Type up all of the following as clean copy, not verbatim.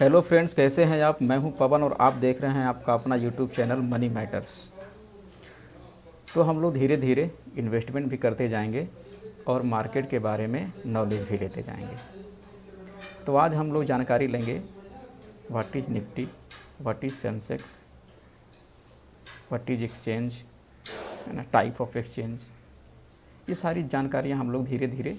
Hello friends, कैसे हैं आप। मैं हूं पवन और आप देख रहे हैं आपका अपना यूट्यूब चैनल मनी मैटर्स। तो हम लोग धीरे धीरे इन्वेस्टमेंट भी करते जाएंगे और मार्केट के बारे में नॉलेज भी लेते जाएंगे। तो आज हम लोग जानकारी लेंगे what is Nifty, what is Sensex, what is exchange, है ना, टाइप ऑफ एक्सचेंज। ये सारी जानकारियाँ हम लोग धीरे धीरे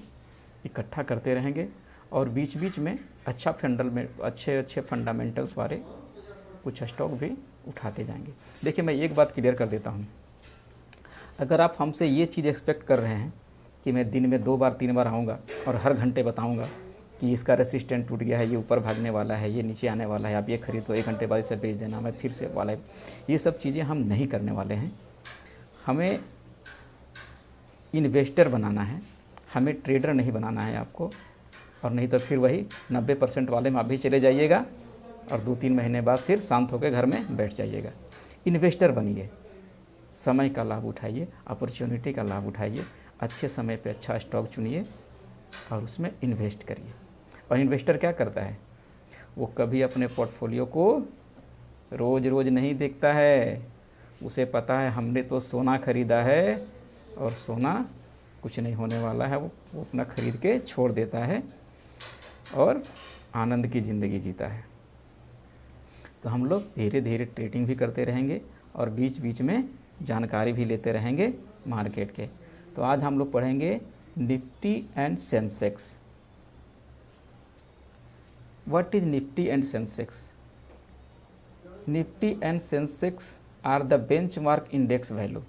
इकट्ठा करते रहेंगे और बीच बीच में अच्छे फंडामेंटल्स वाले कुछ स्टॉक भी उठाते जाएंगे। देखिए, मैं एक बात क्लियर कर देता हूँ। अगर आप हमसे ये चीज़ एक्सपेक्ट कर रहे हैं कि मैं दिन में 2 बार 3 बार आऊँगा और हर घंटे बताऊँगा कि इसका रेसिस्टेंट टूट गया है, ये ऊपर भागने वाला है, ये नीचे आने वाला है, आप ये खरीदो, 1 घंटे बाद इसे बेच देना, मैं फिर से वाला है, ये सब चीज़ें हम नहीं करने वाले हैं। हमें इन्वेस्टर बनाना है, हमें ट्रेडर नहीं बनाना है आपको। और नहीं तो फिर वही 90% वाले में आप भी चले जाइएगा और 2-3 महीने बाद फिर शांत होकर घर में बैठ जाइएगा। इन्वेस्टर बनिए, समय का लाभ उठाइए, अपॉर्चुनिटी का लाभ उठाइए, अच्छे समय पे अच्छा स्टॉक चुनिए और उसमें इन्वेस्ट करिए। और इन्वेस्टर क्या करता है, वो कभी अपने पोर्टफोलियो को रोज़ रोज़ नहीं देखता है। उसे पता है हमने तो सोना खरीदा है और सोना कुछ नहीं होने वाला है, वो अपना खरीद के छोड़ देता है और आनंद की ज़िंदगी जीता है। तो हम लोग धीरे धीरे ट्रेडिंग भी करते रहेंगे और बीच बीच में जानकारी भी लेते रहेंगे मार्केट के। तो आज हम लोग पढ़ेंगे Nifty and Sensex. What is Nifty and Sensex? Nifty and Sensex are the benchmark index value,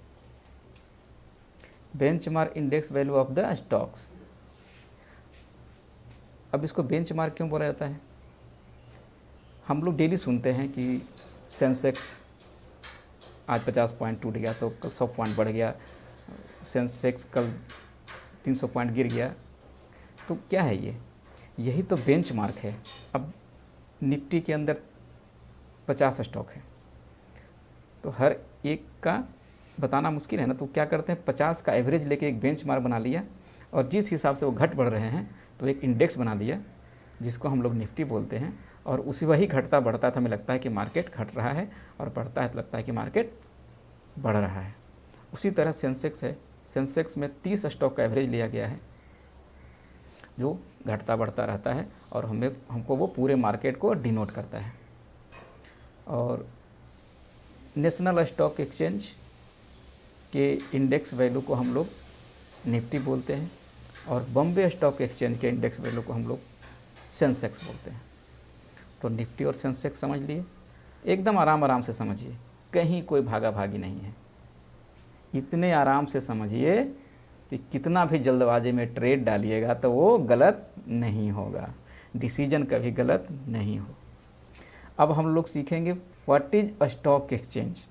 benchmark index value of the stocks. अब इसको बेंचमार्क क्यों बोला जाता है? हम लोग डेली सुनते हैं कि सेंसेक्स आज 50 पॉइंट टूट गया तो कल 100 पॉइंट बढ़ गया, सेंसेक्स कल 300 पॉइंट गिर गया। तो क्या है ये? यही तो बेंचमार्क है। अब निफ्टी के अंदर 50 स्टॉक है तो हर एक का बताना मुश्किल है ना। तो क्या करते हैं, 50 का एवरेज लेके एक बेंचमार्क बना लिया और जिस हिसाब से वो घट बढ़ रहे हैं तो एक इंडेक्स बना दिया जिसको हम लोग निफ्टी बोलते हैं। और उसी वही घटता बढ़ता तो हमें लगता है कि मार्केट घट रहा है और बढ़ता है तो लगता है कि मार्केट बढ़ रहा है। उसी तरह सेंसेक्स है, सेंसेक्स में 30 स्टॉक का एवरेज लिया गया है जो घटता बढ़ता रहता है और हमको वो पूरे मार्केट को डिनोट करता है। और नेशनल स्टॉक एक्सचेंज के इंडेक्स वैल्यू को हम लोग निफ्टी बोलते हैं और बॉम्बे स्टॉक एक्सचेंज के इंडेक्स वैल्यू को हम लोग सेंसेक्स बोलते हैं। तो निफ्टी और सेंसेक्स समझ लिए, एकदम आराम आराम से समझिए, कहीं कोई भागा भागी नहीं है। इतने आराम से समझिए कि कितना भी जल्दबाजी में ट्रेड डालिएगा तो वो गलत नहीं होगा, डिसीजन कभी गलत नहीं हो। अब हम लोग सीखेंगे व्हाट इज स्टॉक एक्सचेंज।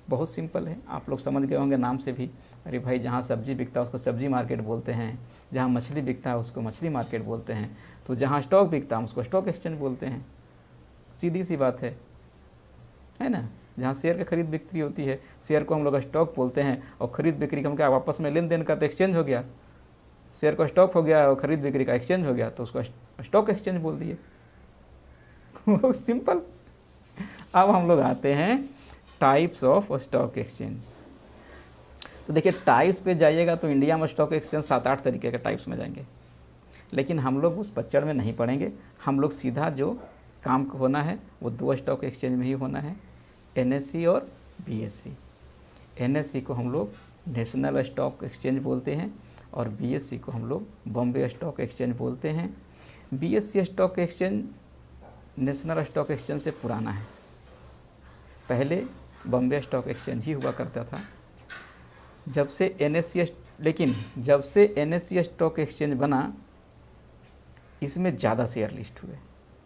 बहुत सिंपल है, आप लोग समझ गए होंगे नाम से भी। अरे भाई, जहाँ सब्जी बिकता है उसको सब्जी मार्केट बोलते हैं, जहाँ मछली बिकता है उसको मछली मार्केट बोलते हैं, तो जहाँ स्टॉक बिकता है उसको स्टॉक एक्सचेंज बोलते हैं। सीधी सी बात है ना। जहाँ शेयर की खरीद बिक्री होती है, शेयर को हम लोग स्टॉक बोलते हैं और खरीद बिक्री का हम क्या आपस में लेन देन का तो एक्सचेंज हो गया। शेयर का स्टॉक हो गया और खरीद बिक्री का एक्सचेंज हो गया तो उसको स्टॉक एक्सचेंज बोल दिए। सिंपल। अब हम लोग आते हैं टाइप्स ऑफ स्टॉक एक्सचेंज। तो देखिए, टाइप्स पे जाइएगा तो इंडिया में स्टॉक एक्सचेंज 7-8 तरीके के टाइप्स में जाएंगे, लेकिन हम लोग उस पच्चड़ में नहीं पड़ेंगे। हम लोग सीधा जो काम होना है वो 2 स्टॉक एक्सचेंज में ही होना है, NSE और BSE। NSE को हम लोग नेशनल स्टॉक एक्सचेंज बोलते हैं और BSE को हम लोग बॉम्बे स्टॉक एक्सचेंज बोलते हैं। BSE stock exchange national stock exchange से पुराना है, पहले बॉम्बे स्टॉक एक्सचेंज ही हुआ करता था। जब से NSE स्टॉक एक्सचेंज बना, इसमें ज़्यादा शेयर लिस्ट हुए,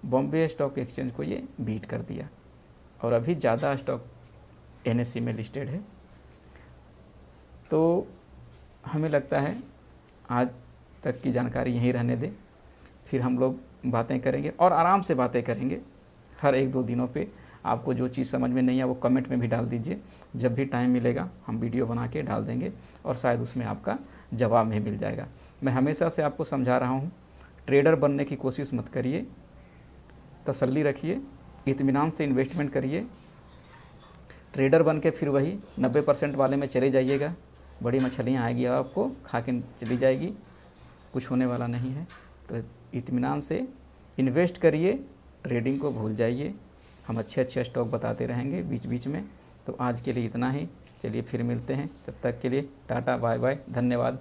बॉम्बे स्टॉक एक्सचेंज को ये बीट कर दिया और अभी ज़्यादा स्टॉक NSE में लिस्टेड है। तो हमें लगता है आज तक की जानकारी यहीं रहने दें, फिर हम लोग बातें करेंगे और आराम से बातें करेंगे। हर 1-2 दिनों पे आपको जो चीज़ समझ में नहीं है वो कमेंट में भी डाल दीजिए, जब भी टाइम मिलेगा हम वीडियो बना के डाल देंगे और शायद उसमें आपका जवाब भी मिल जाएगा। मैं हमेशा से आपको समझा रहा हूँ, ट्रेडर बनने की कोशिश मत करिए, तसल्ली रखिए, इत्मीनान से इन्वेस्टमेंट करिए। ट्रेडर बन के फिर वही 90% वाले में चले जाइएगा, बड़ी मछलियाँ आएगी आपको खा के चली जाएगी, कुछ होने वाला नहीं है। तो इत्मीनान से इन्वेस्ट करिए, ट्रेडिंग को भूल जाइए। हम अच्छे अच्छे स्टॉक बताते रहेंगे बीच बीच में। तो आज के लिए इतना ही, चलिए फिर मिलते हैं, तब तक के लिए टाटा बाय बाय, धन्यवाद।